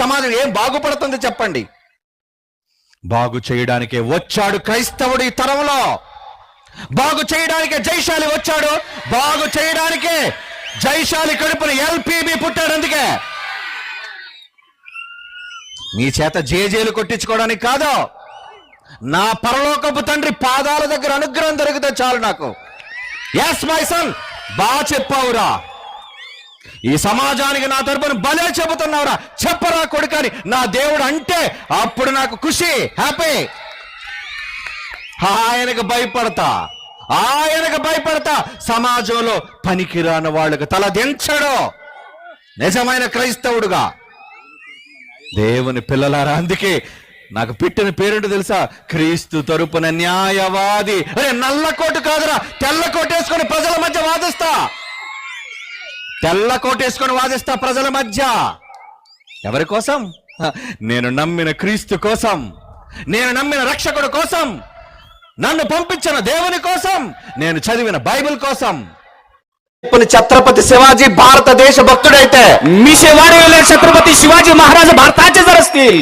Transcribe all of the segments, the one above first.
సమాజం ఏం బాగుపడుతుంది చెప్పండి? బాగు చేయడానికే వచ్చాడు క్రైస్తవుడు ఈ తరంలో. బాగు చేయడానికే జైశాలి వచ్చాడు. బాగు చేయడానికే జైశాలి కడుపున ఎల్పిబి పుట్టాడు. అందుకే మీ చేత జేజేలు కొట్టించుకోవడానికి కాదు, నా పరలోకపు తండ్రి పాదాల దగ్గర అనుగ్రహం దొరికితే చాలు నాకు. ఎస్ మై సన్, బాగా చెప్పావురా, ఈ సమాజానికి నా తరపున భలే చెబుతున్నావురా, చెప్పరా కొడుకని నా దేవుడు అంటే అప్పుడు నాకు ఖుషి, హ్యాపీ. ఆయనకు భయపడతా సమాజంలో పనికిరాని వాళ్ళకు తల దించడు నిజమైన క్రైస్తవుడుగా. దేవుని పిల్లలారా, అందుకే నాకు పెట్టిన పేరేంటో తెలుసా? క్రీస్తు తరపున న్యాయవాది. అరే నల్లకోటు కాదురా, తెల్ల కోటేసుకొని ప్రజల మధ్య వాదిస్తా. తెల్ల కోటేసుకొని వాదిస్తా ప్రజల మధ్య. ఎవరి కోసం? నేను నమ్మిన క్రీస్తు కోసం, నేను నమ్మిన రక్షకుడు కోసం, నన్ను పంపించిన దేవుని కోసం, నేను చదివిన బైబిల్ కోసం. छत्रपती शिवाजी भारतदेश भक्तुडैते मी शेवाडे छत्रपती शिवाजी महाराज भारताचे जर असतील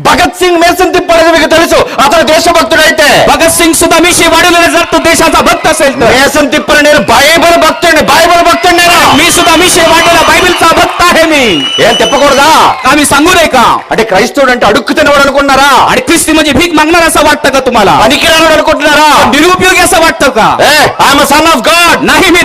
भगत सिंग मेसन तिप्पडे మీకు తెలుసు అతను దేశభక్తుడైతే भगत सिंग सुद्धा मी शेवाडे जर तो देशाचा भक्त असेल तर मेसन तिप्पडे నేను బైబిల్ భక్తుడిని मी सुद्धा मी शेवाडेला बायबलचा भक्त आहे. मी ఏం చెప్పకూడదా? आम्ही सांगू नये का? అంటే క్రైస్తవుడు అంటే అడుక్కు తినవాడు అనుకున్నారా? आणि ख्रिस्ती म्हणजे भीक मागणार असं वाटतं का तुम्हाला? పనికిరానివాడు అనుకుంటున్నారా? निरुपयोगी असं वाटतं का? I am a son of God. नाही, मी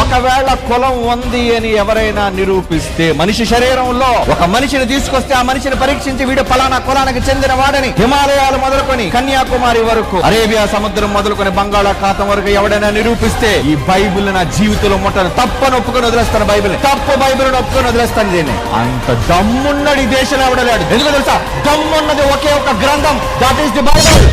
ఒకవేళ కులం ఉంది అని ఎవరైనా నిరూపిస్తే, మనిషి శరీరంలో ఒక మనిషిని తీసుకొస్తే ఆ మనిషిని పరీక్షించి వీడు ఫలానా కులానికి చెందిన వాడని హిమాలయాలు మొదలుకొని కన్యాకుమారి వరకు, అరేబియా సముద్రం మొదలుకొని బంగాళాఖాతం వరకు ఎవడైనా నిరూపిస్తే ఈ బైబిల్ నా జీవితంలో ముట్టను, తప్పని ఒప్పుకొని వదిలేస్తాను. బైబిల్ తప్పు, బైబిల్ ఒప్పుకొని వదిలేస్తాను. దీన్ని అంత దమ్మున్నది దేశంలో ఎవడలేడు. ఎందుకు తెలుసా? దమ్మున్నది ఒకే ఒక గ్రంథం, దట్ ఈస్ ది బైబిల్.